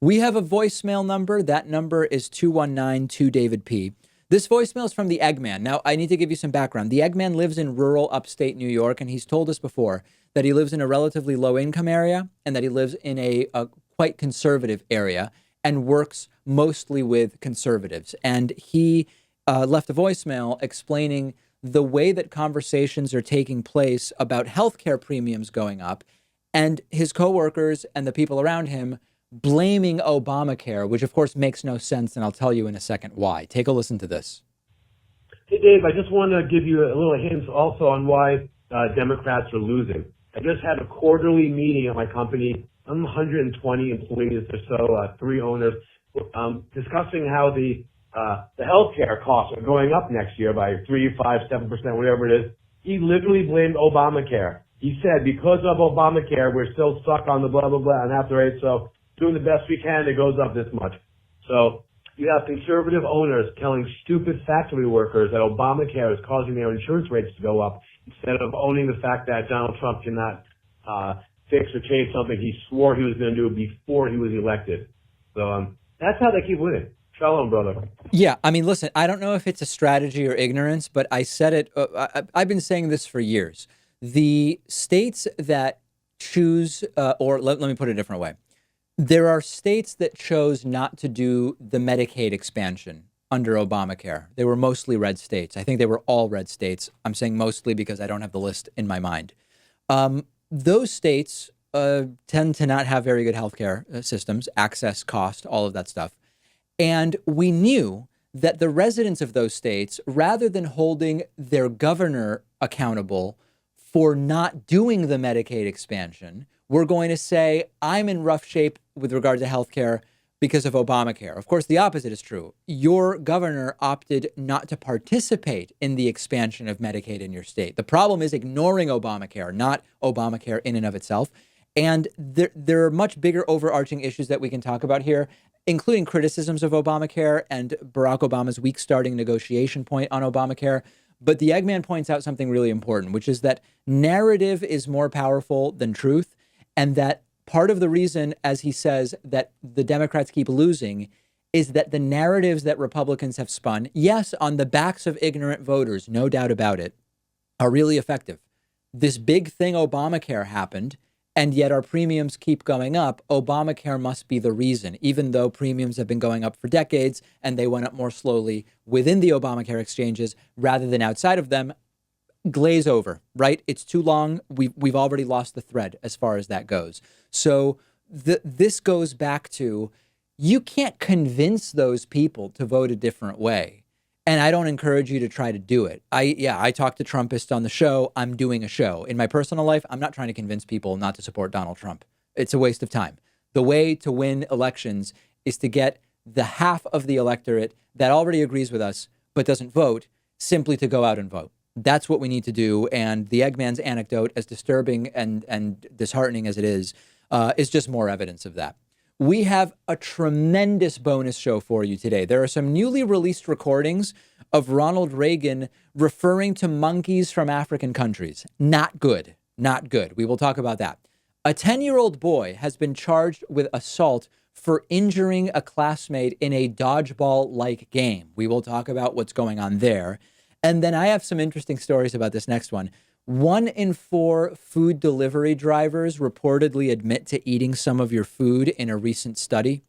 We have a voicemail number. That number is 219-2-DAVID-P. This voicemail is from the Eggman. Now, I need to give you some background. The Eggman lives in rural upstate New York, and he's told us before that he lives in a relatively low-income area and that he lives in a quite conservative area and works mostly with conservatives. And he left a voicemail explaining the way that conversations are taking place about healthcare premiums going up and his coworkers and the people around him blaming Obamacare, which of course makes no sense, and I'll tell you in a second why. Take a listen to this. Hey, Dave, I just want to give you a little hint also on why Democrats are losing. I just had a quarterly meeting at my company. I'm 120 employees or so, 3 owners, discussing how the healthcare costs are going up next year by 3, 5, 7%, whatever it is. He literally blamed Obamacare. He said, because of Obamacare, we're still stuck on the blah, blah, blah, and after rate, so doing the best we can, it goes up this much. So you have conservative owners telling stupid factory workers that Obamacare is causing their insurance rates to go up instead of owning the fact that Donald Trump cannot fix or change something he swore he was going to do before he was elected. So that's how they keep winning. Shalom, brother. Yeah, I mean, listen, I don't know if it's a strategy or ignorance, but I said it. I've been saying this for years. The states that choose, or let me put it a different way. There are states that chose not to do the Medicaid expansion under Obamacare. They were mostly red states. I think they were all red states. I'm saying mostly because I don't have the list in my mind. Those states tend to not have very good healthcare systems, access, cost, all of that stuff. And we knew that the residents of those states, rather than holding their governor accountable for not doing the Medicaid expansion, we're going to say, I'm in rough shape with regard to healthcare because of Obamacare. Of course, the opposite is true. Your governor opted not to participate in the expansion of Medicaid in your state. The problem is ignoring Obamacare, not Obamacare in and of itself. And there are much bigger overarching issues that we can talk about here, including criticisms of Obamacare and Barack Obama's weak starting negotiation point on Obamacare. But the Eggman points out something really important, which is that narrative is more powerful than truth. And that part of the reason, as he says, that the Democrats keep losing is that the narratives that Republicans have spun, yes, on the backs of ignorant voters, no doubt about it, are really effective. This big thing, Obamacare, happened, and yet our premiums keep going up. Obamacare must be the reason, even though premiums have been going up for decades and they went up more slowly within the Obamacare exchanges rather than outside of them. Glaze over, right? It's too long. We've already lost the thread as far as that goes. So this goes back to, you can't convince those people to vote a different way. And I don't encourage you to try to do it. I talk to Trumpists on the show. I'm doing a show. In my personal life, I'm not trying to convince people not to support Donald Trump. It's a waste of time. The way to win elections is to get the half of the electorate that already agrees with us but doesn't vote simply to go out and vote. That's what we need to do. And the Eggman's anecdote, as disturbing and disheartening as it is just more evidence of that. We have a tremendous bonus show for you today. There are some newly released recordings of Ronald Reagan referring to monkeys from African countries. Not good. Not good. We will talk about that. A 10-year-old boy has been charged with assault for injuring a classmate in a dodgeball-like game. We will talk about what's going on there. And then I have some interesting stories about this next one. 1 in 4 food delivery drivers reportedly admit to eating some of your food in a recent study.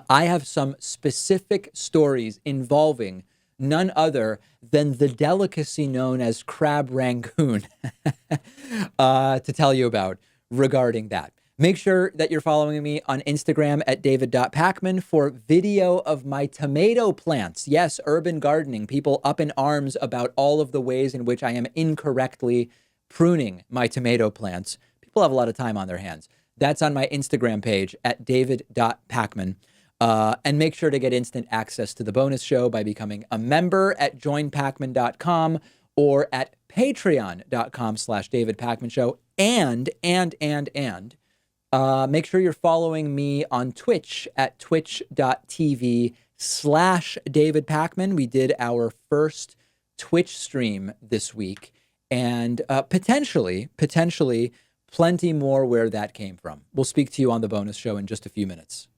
I have some specific stories involving none other than the delicacy known as crab rangoon to tell you about regarding that. Make sure that you're following me on Instagram at david.pakman for video of my tomato plants. Yes, urban gardening, people up in arms about all of the ways in which I am incorrectly pruning my tomato plants. People have a lot of time on their hands. That's on my Instagram page at david.pakman. And make sure to get instant access to the bonus show by becoming a member at joinpakman.com or at patreon.com/davidpakmanshow. And make sure you're following me on Twitch at twitch.tv/David Pakman. We did our first Twitch stream this week, and potentially plenty more where that came from. We'll speak to you on the bonus show in just a few minutes.